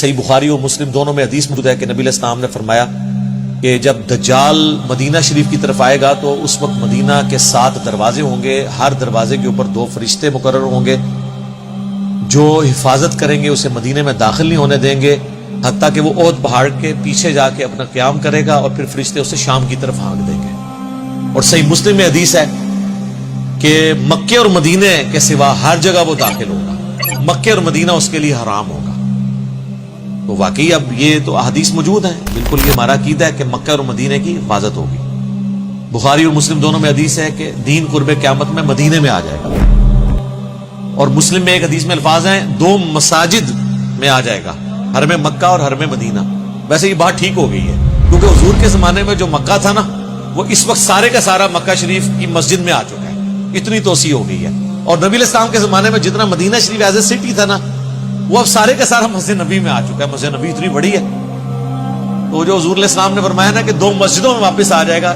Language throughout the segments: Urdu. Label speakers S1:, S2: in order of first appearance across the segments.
S1: صحیح بخاری اور مسلم دونوں میں حدیث موجود ہے کہ نبی علیہ السلام نے فرمایا کہ جب دجال مدینہ شریف کی طرف آئے گا تو اس وقت مدینہ کے 7 دروازے ہوں گے، ہر دروازے کے اوپر 2 فرشتے مقرر ہوں گے جو حفاظت کریں گے، اسے مدینے میں داخل نہیں ہونے دیں گے حتیٰ کہ وہ احد پہاڑ کے پیچھے جا کے اپنا قیام کرے گا اور پھر فرشتے اسے شام کی طرف ہانک دیں گے۔ اور صحیح مسلم میں حدیث ہے کہ مکے اور مدینے کے سوا ہر جگہ وہ داخل ہوگا، مکے اور مدینہ اس کے لیے حرام ہوگا۔ تو واقعی اب یہ تو احادیث موجود ہیں، بالکل یہ ہمارا عقیدہ ہے کہ مکہ اور مدینے کی حفاظت ہوگی۔ بخاری اور مسلم دونوں میں حدیث ہے کہ دین قرب قیامت میں مدینے میں آ جائے گا، اور مسلم میں ایک حدیث میں الفاظ ہیں 2 مساجد میں آ جائے گا، حرم مکہ اور حرم مدینہ۔ ویسے یہ بات ٹھیک ہو گئی ہے کیونکہ حضور کے زمانے میں جو مکہ تھا نا، وہ اس وقت سارے کا سارا مکہ شریف کی مسجد میں آ چکا ہے، اتنی توسیع ہو گئی ہے۔ اور نبی علیہ السلام کے زمانے میں جتنا مدینہ شریف ایز اے سٹی تھا نا، وہ اب سارے کا سارا مسجد نبی میں آ چکا ہے۔ مسجد نبی اتنی بڑی ہے، تو جو حضور علیہ السلام نے فرمایا نا کہ 2 مسجدوں میں واپس آ جائے گا،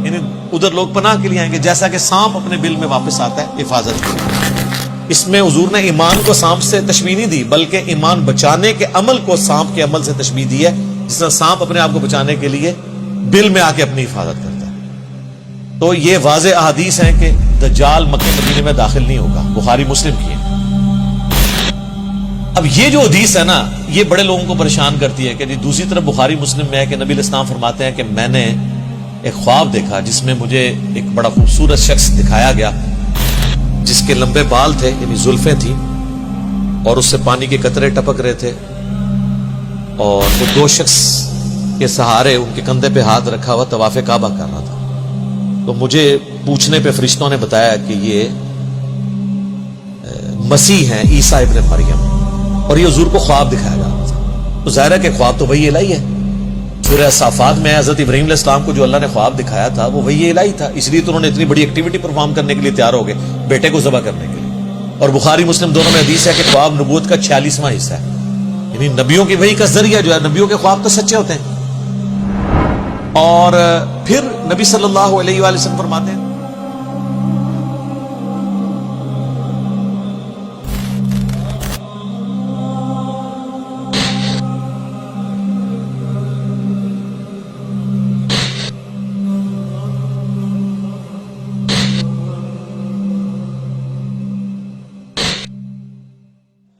S1: یعنی ادھر لوگ پناہ کے لیے آئیں گے جیسا کہ سانپ اپنے بل میں واپس آتا ہے حفاظت کے لیے۔ اس میں حضور نے ایمان کو سانپ سے تشبیہ نہیں دی، بلکہ ایمان بچانے کے عمل کو سانپ کے عمل سے تشبیہ دی ہے، جس طرح سانپ اپنے آپ کو بچانے کے لیے بل میں آ کے اپنی حفاظت کرتا ہے۔ تو یہ واضح احادیث ہیں کہ دجال مکہ مدینے میں داخل نہیں ہوگا، بخاری مسلم کی ہے۔ اب یہ جو حدیث ہے نا، یہ بڑے لوگوں کو پریشان کرتی ہے کہ دوسری طرف بخاری مسلم میں ہے کہ نبی علیہ السلام فرماتے ہیں کہ میں نے ایک خواب دیکھا جس میں مجھے ایک بڑا خوبصورت شخص دکھایا گیا جس کے لمبے بال تھے، یعنی زلفیں تھیں، اور اس سے پانی کے قطرے ٹپک رہے تھے، اور وہ 2 شخص کے سہارے ان کے کندھے پہ ہاتھ رکھا ہوا طواف کعبہ کر رہا تھا۔ تو مجھے پوچھنے پہ فرشتوں نے بتایا کہ یہ مسیح ہیں، عیسیٰ ابن مریم، اور یہ حضور کو خواب دکھایا جا رہا تھا۔ تو ظاہر ہے کہ خواب تو وحی الہی ہے۔ سورہ صافات میں حضرت ابراہیم علیہ السلام کو جو اللہ نے خواب دکھایا تھا وہ وحی الہی تھا، اس لیے تو انہوں نے اتنی بڑی ایکٹیویٹی پرفارم کرنے کے لیے تیار ہو گئے، بیٹے کو ذبح کرنے کے لیے۔ اور بخاری مسلم دونوں میں حدیث ہے کہ خواب نبوت کا 46واں حصہ ہے، یعنی نبیوں کی وحی کا ذریعہ جو ہے، نبیوں کے خواب تو سچے ہوتے ہیں۔ اور پھر نبی صلی اللہ علیہ وآلہ وسلم فرماتے ہیں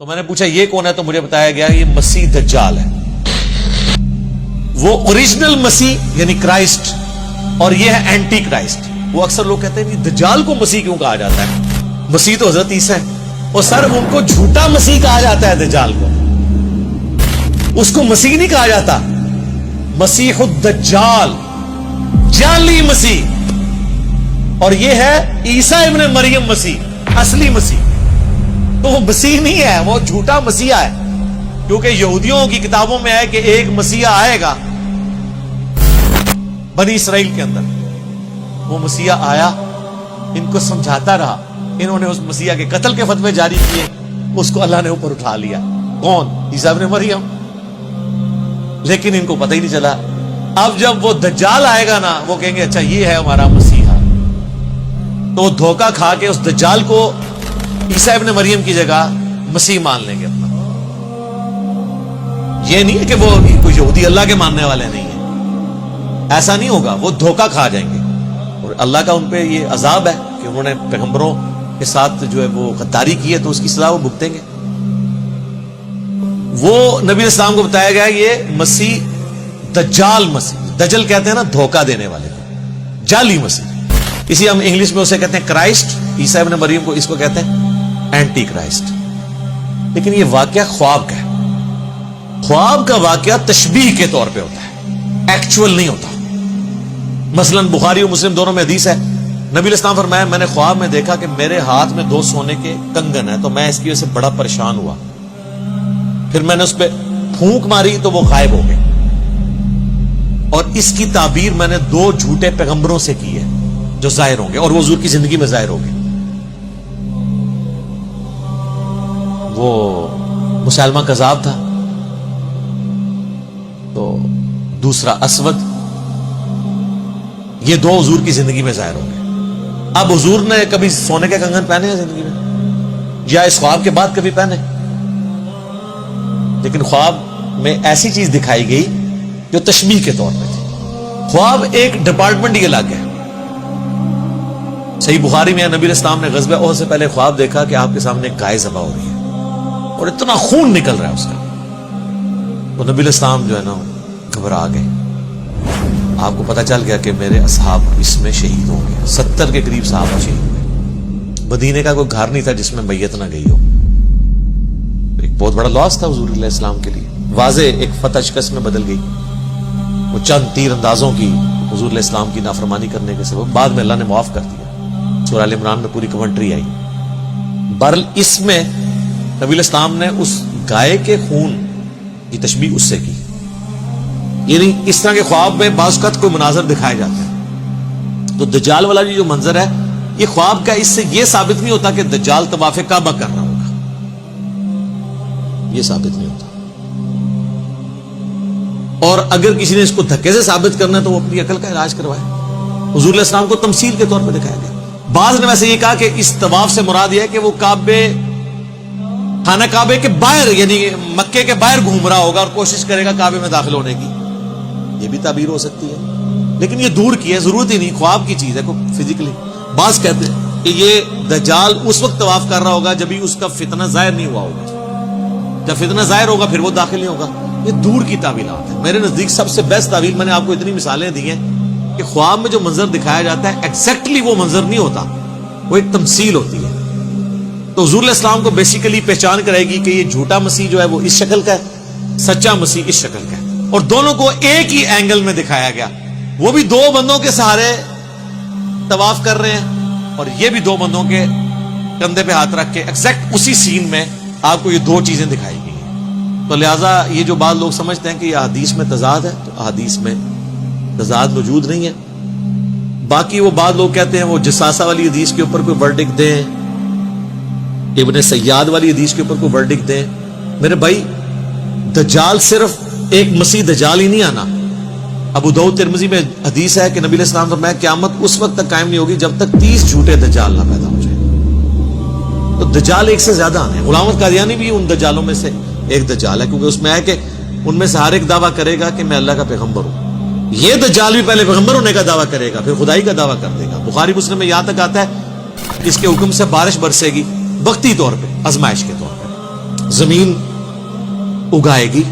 S1: تو میں نے پوچھا یہ کون ہے، تو مجھے بتایا گیا یہ مسیح دجال ہے، وہ اوریجنل مسیح یعنی کرائسٹ، اور یہ ہے اینٹی کرائسٹ۔ وہ اکثر لوگ کہتے ہیں کہ دجال کو مسیح کیوں کہا جاتا ہے؟ مسیح تو حضرت عیسیٰ ہے، اور سر ان کو جھوٹا مسیح کہا جاتا ہے، دجال کو، اس کو مسیح نہیں کہا جاتا، مسیح الدجال، جعلی مسیح، اور یہ ہے عیسیٰ ابن مریم مسیح، اصلی مسیح۔ تو وہ مسیح نہیں ہے، وہ جھوٹا مسیح ہے، کیونکہ یہودیوں کی کتابوں میں ہے کہ ایک مسیح آئے گا بنی اسرائیل کے اندر۔ وہ مسیح آیا، ان کو سمجھاتا رہا، انہوں نے اس مسیح کے قتل کے فتوے جاری کیے، اس کو اللہ نے اوپر اٹھا لیا۔ کون؟ عیسیٰ ابن مریم۔ لیکن ان کو پتہ ہی نہیں چلا۔ اب جب وہ دجال آئے گا نا، وہ کہیں گے اچھا یہ ہے ہمارا مسیحا، تو وہ دھوکہ کھا کے اس دجال کو عیسیٰ ابن مریم کی جگہ مسیح مان لیں گے اپنا۔ یہ نہیں ہے کہ وہ کوئی یہودی اللہ کے ماننے والے نہیں ہیں، ایسا نہیں ہوگا، وہ دھوکہ کھا جائیں گے، اور اللہ کا ان پہ یہ عذاب ہے کہ انہوں نے پیغمبروں کے ساتھ جو ہے وہ غداری کی ہے، تو اس کی سزا وہ بھگتیں گے۔ وہ نبی علیہ السلام کو بتایا گیا یہ مسیح دجال مسیح، دجل کہتے ہیں نا دھوکہ دینے والے کو، جعلی مسیح، اسی ہم انگلش میں اسے کہتے ہیں کرائسٹ، عیسیٰ ابن مریم کو اس کو کہتے ہیں اینٹی کرائسٹ۔ لیکن یہ واقعہ خواب کا ہے، خواب کا واقعہ تشبیہ کے طور پہ ہوتا ہے، ایکچوئل نہیں ہوتا۔ مثلا بخاری اور مسلم دونوں میں حدیث ہے، نبی علیہ السلام فرمایا میں نے خواب میں دیکھا کہ میرے ہاتھ میں 2 سونے کے کنگن ہیں، تو میں اس کی وجہ سے بڑا پریشان ہوا، پھر میں نے اس پہ پھونک ماری تو وہ غائب ہو گئے، اور اس کی تعبیر میں نے 2 جھوٹے پیغمبروں سے کی ہے جو ظاہر ہوں گے، اور وہ حضور کی زندگی میں ظاہر ہوں گے۔ وہ مسلمہ کذاب تھا، تو دوسرا اسود، یہ 2 حضور کی زندگی میں ظاہر ہوں گے۔ اب حضور نے کبھی سونے کے کنگن پہنے ہیں زندگی میں، یا اس خواب کے بعد کبھی پہنے؟ لیکن خواب میں ایسی چیز دکھائی گئی جو تشبیہ کے طور پہ تھی. خواب ایک ڈپارٹمنٹ ہی الگ ہے. صحیح بخاری میں نبی علیہ السلام نے غزوہ احد سے پہلے خواب دیکھا کہ آپ کے سامنے ایک گائے ذبح ہو رہی ہے اور اتنا خون نکل رہا ہے اس کا. تو نبی علیہ السلام جو ہے نا گھبرا گئے. آپ کو پتہ چل گیا کہ میرے اصحاب اس میں شہید ہوں گے. 70 کے قریب صحابہ شہید ہوئے. مدینے کا کوئی گھر نہیں تھا جس میں میت نہ گئی ہو. ایک بہت بڑا لاس تھا حضور علیہ السلام کے لیے. واضح ایک فتح شکست میں بدل گئی. وہ چند تیر اندازوں کی حضور علیہ السلام کی نافرمانی کرنے کے سبب بعد میں اللہ نے معاف کر دیا. سورہ ال عمران میں پوری کمنٹری آئی. بہرحال اس میں نبی علیہ السلام نے اس گائے کے خون کی تشبیہ اس سے کی. یعنی اس طرح کے خواب میں بعض اوقات کوئی مناظر دکھائے جاتے ہیں. تو دجال والا جو منظر ہے یہ خواب کا اس سے یہ ثابت نہیں ہوتا کہ دجال طواف کعبہ کر رہا ہوگا. یہ ثابت نہیں ہوتا. اور اگر کسی نے اس کو دھکے سے ثابت کرنا ہے تو وہ اپنی عقل کا علاج کروائے. حضور علیہ السلام کو تمثیل کے طور پہ دکھایا گیا. بعض نے ویسے یہ کہا کہ اس طواف سے مراد یہ ہے کہ وہ خانہ کعبے کے باہر یعنی مکے کے باہر گھوم رہا ہوگا اور کوشش کرے گا کعبے میں داخل ہونے کی. یہ بھی تعبیر ہو سکتی ہے لیکن یہ دور کی ہے, ضرورت ہی نہیں, خواب کی چیز ہے کوئی فزیکلی. بعض کہتے ہیں کہ یہ دجال اس وقت طواف کر رہا ہوگا جب ہی اس کا فتنہ ظاہر نہیں ہوا ہوگا. جب فتنہ ظاہر ہوگا پھر وہ داخل نہیں ہوگا. یہ دور کی تعویلات ہے. میرے نزدیک سب سے بیسٹ تعویل, میں نے آپ کو اتنی مثالیں دی ہیں کہ خواب میں جو منظر دکھایا جاتا ہے ایگزیکٹلی وہ منظر نہیں ہوتا, وہ ایک تمثیل ہوتی ہے. تو حضور علیہ السلام کو بیسیکلی پہچان کرے گی کہ یہ جھوٹا مسیح جو ہے وہ اس شکل کا ہے, سچا مسیح اس شکل کا ہے. اور دونوں کو ایک ہی اینگل میں دکھایا گیا. وہ بھی 2 بندوں کے سہارے طواف کر رہے ہیں اور یہ بھی 2 بندوں کے کندھے پہ ہاتھ رکھ کے ایگزیکٹ اسی سین میں آپ کو یہ 2 چیزیں دکھائی گئی ہیں. تو لہٰذا یہ جو بعض لوگ سمجھتے ہیں کہ یہ احادیث میں تضاد ہے, تو احادیث میں تضاد موجود نہیں ہے. باقی وہ بعض لوگ کہتے ہیں وہ جساسہ والی حدیث کے اوپر کوئی ورڈکٹ دیں, ابن سیاد والی حدیث کے اوپر کوئی ورڈکٹ دیں. میرے بھائی دجال صرف ایک مسیح دجال ہی نہیں آنا. ابو داؤد ترمذی میں حدیث ہے کہ نبی علیہ السلام فرمایا قیامت اس وقت تک قائم نہیں ہوگی جب تک 30 جھوٹے دجال نہ پیدا ہو جائیں. تو دجال ایک سے زیادہ آنے. غلام احمد قادیانی بھی ان دجالوں میں سے ایک دجال ہے, کیونکہ اس میں ہے کہ ان میں سے ہر ایک دعویٰ کرے گا کہ میں اللہ کا پیغمبر ہوں. یہ دجال بھی پہلے پیغمبر ہونے کا دعویٰ کرے گا پھر خدائی کا دعویٰ کر دے گا. بخاری مسلم میں یہاں تک آتا ہے اس کے حکم سے بارش برسے گی, وقتی طور پہ, آزمائش کے طور پہ. زمین اگائے گی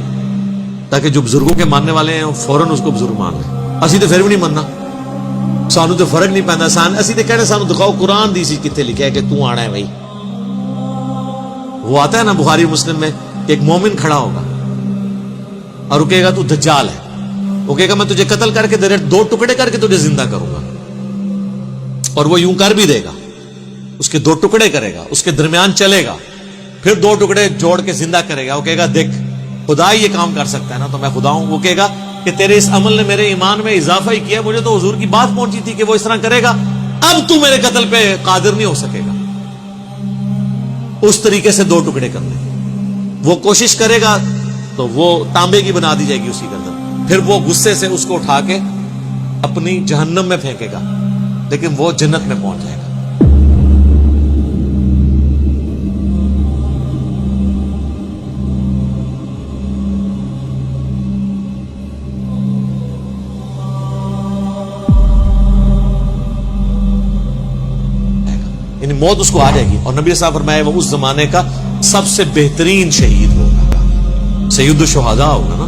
S1: تاکہ جو بزرگوں کے ماننے والے ہیں فوراً اس کو بزرگ مان لیں. اسی تو پھر بھی نہیں ماننا, سانو تو فرق نہیں پہنتا. اسی تو کہنے سانو دکھاؤ قرآن دی سی کتنے لکھا ہے کہ تو آنا ہے بھائی. وہ آتا ہے نا بخاری مسلم میں کہ ایک مومن کھڑا ہوگا اور وہ کہے گا تو دجال ہے. وہ کہے گا میں تجھے قتل کر کے 2 ٹکڑے کر کے تجھے زندہ کروں گا. اور وہ یوں کر بھی دے گا, اس کے 2 ٹکڑے کرے گا, اس کے درمیان چلے گا, پھر 2 ٹکڑے جوڑ کے زندہ کرے گا. وہ کہے گا دیکھ خدا یہ کام کر سکتا ہے نا, تو میں خدا ہوں. وہ کہے گا کہ تیرے اس عمل نے میرے ایمان میں اضافہ ہی کیا, مجھے تو حضور کی بات پہنچی تھی کہ وہ اس طرح کرے گا, اب تو میرے قتل پہ قادر نہیں ہو سکے گا. اس طریقے سے 2 ٹکڑے کرنے. وہ کوشش کرے گا تو وہ تانبے کی بنا دی جائے گی اسی گردن. پھر وہ غصے سے اس کو اٹھا کے اپنی جہنم میں پھینکے گا, لیکن وہ جنت میں پہنچ جائے گا. یعنی موت اس کو آ جائے گی. اور نبی صاحب فرمایا وہ اس زمانے کا سب سے بہترین شہید ہوگا, سید الشہداء ہوگا نا.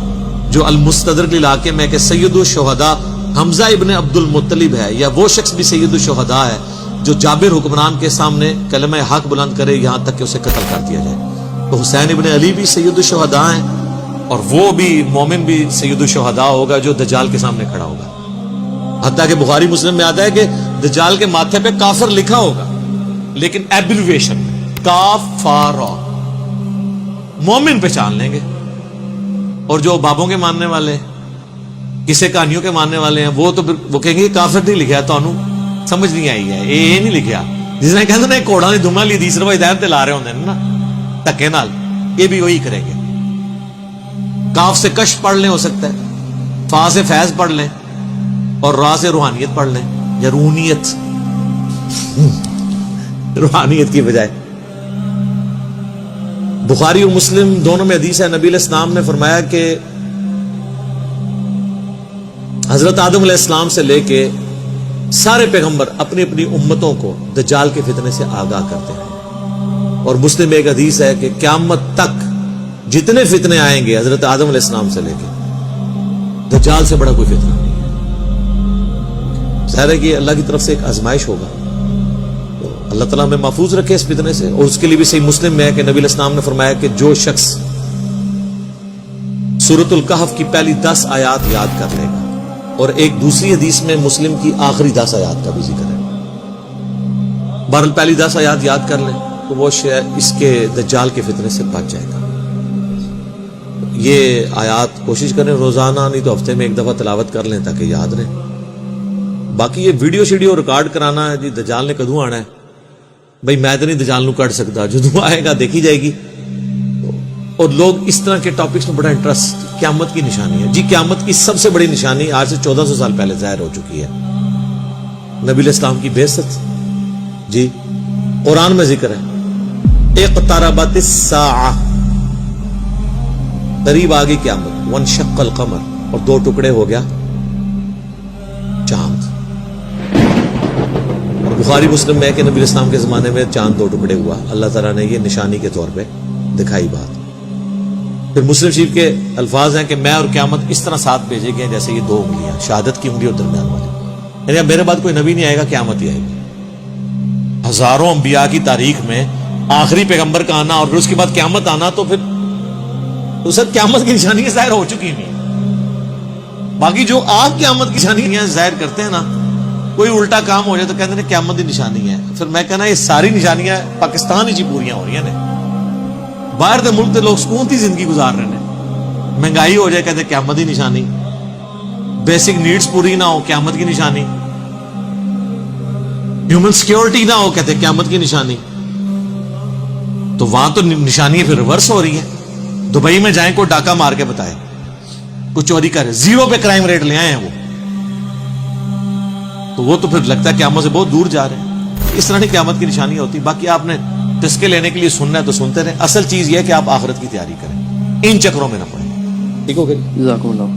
S1: جو المستدرک علاقے میں کہ سید الشہداء حمزہ ابن عبد المطلب ہے, یا وہ شخص بھی سید الشہداء ہے جو جابر حکمران کے سامنے کلمہ حق بلند کرے یہاں تک کہ اسے قتل کر دیا جائے. تو حسین ابن علی بھی سید الشہداء ہیں, اور وہ بھی مومن بھی سید الشہداء ہوگا جو دجال کے سامنے کھڑا ہوگا. حتیٰ کہ بخاری مسلم میں آتا ہے کہ دجال کے ماتھے پہ کافر لکھا ہوگا, لیکن ایبریویشن میں کافارا. مومن پہچان لیں گے, اور جو بابوں کے ماننے والے, کسے کہانیوں کے ماننے والے ہیں, وہ تو وہ کہیں گے کافر نہیں لکھا ہے, تو انہوں سمجھ نہیں آئی ہے, یہ نہیں لکھا. جس نے کہتے ہیں گھوڑا نے دھما لی تیسرا وہ ہدایت لا رہے ہوتے ہیں نا دھکے نال, یہ بھی وہی کریں گے. کاف سے کش پڑھ لیں, ہو سکتا ہے فا سے فیض پڑھ لیں, اور را سے روحانیت پڑھ لیں, یا روحانیت روحانیت کی بجائے. بخاری اور مسلم دونوں میں حدیث ہے، نبی علیہ السلام نے فرمایا کہ حضرت آدم علیہ السلام سے لے کے سارے پیغمبر اپنی اپنی امتوں کو دجال کے فتنے سے آگاہ کرتے ہیں. اور مسلم میں ایک حدیث ہے کہ قیامت تک جتنے فتنے آئیں گے حضرت آدم علیہ السلام سے لے کے دجال سے بڑا کوئی فتنہ نہیں ہے. ظاہر ہے کہ اللہ کی طرف سے ایک آزمائش ہوگا، تو اللہ تعالیٰ ہمیں محفوظ رکھے اس فتنے سے. اور اس کے لیے بھی صحیح مسلم میں ہے کہ نبی علیہ السلام نے فرمایا کہ جو شخص سورۃ الکہف کی پہلی 10 آیات یاد کر لے گا، اور ایک دوسری حدیث میں مسلم کی آخری 10 آیات کا بھی ذکر ہے، بہرحال پہلی 10 آیات یاد کر لیں تو وہ اس کے دجال کے فتنے سے بچ جائے گا. یہ آیات کوشش کریں روزانہ، نہیں تو ہفتے میں ایک دفعہ تلاوت کر لیں تاکہ یاد رہے. باقی یہ ویڈیو شیڈیو ریکارڈ کرانا ہے جی دجال نے کدوں آنا ہے، بھائی میں تو نہیں دجال نو کٹ سکتا، جدوں آئے گا دیکھی جائے گی. اور لوگ اس طرح کے ٹاپکس میں بڑا انٹرسٹ، قیامت کی نشانی ہے جی. قیامت کی سب سے بڑی نشانی آج سے 1400 سال پہلے ظاہر ہو چکی ہے، نبی علیہ السلام کی بعثت جی. قرآن میں ذکر ہے اقتربت الساعہ، قریب آ گئی قیامت. وانشق القمر، اور 2 ٹکڑے ہو گیا چاند. اور بخاری مسلم میں ہے کہ نبی علیہ السلام کے زمانے میں چاند 2 ٹکڑے ہوا. اللہ تعالیٰ نے یہ نشانی کے طور پہ دکھائی بات. پھر مسلم شریف کے الفاظ ہیں کہ میں اور قیامت اس طرح ساتھ بھیجے گئے جیسے یہ 2 انگلیاں، شہادت کی انگلی اور درمیان والی. یعنی اب میرے بعد کوئی نبی نہیں آئے گا، قیامت ہی آئے گی. ہزاروں انبیاء کی تاریخ میں آخری پیغمبر کا آنا اور اس کے بعد قیامت آنا، تو پھر تو سر قیامت کی نشانیاں ظاہر ہو چکی ہیں. باقی جو آپ قیامت کی نشانیاں ظاہر کرتے ہیں نا، کوئی الٹا کام ہو جائے تو کہتے ہیں قیامت کی نشانی ہے. پھر میں کہنا یہ ساری نشانیاں پاکستان ہی پوریاں ہو رہی ہیں. باہر دے ملک دے لوگ سکون کی زندگی گزار رہے ہیں، مہنگائی ہو جائے کہتے قیامت کی نشانی، بیسک نیڈز پوری نہ ہو قیامت کی نشانی، ہیومن سیکیورٹی نہ ہو کہتے قیامت کی نشانی. تو وہاں تو نشانی پھر ریورس ہو رہی ہے. دبئی میں جائیں کوئی ڈاکہ مار کے بتائے، کوئی چوری کرے، 0 پہ کرائم ریٹ لے آئے ہیں وہ تو پھر لگتا ہے قیامت سے بہت دور جا رہے ہیں. اس طرح کی قیامت کی نشانی ہوتی. باقی آپ نے تسکے لینے کے لیے سننا ہے تو سنتے رہیں. اصل چیز یہ ہے کہ آپ آخرت کی تیاری کریں، ان چکروں میں نہ پڑیں. ٹھیک ہو گئی؟ جزاکم اللہ.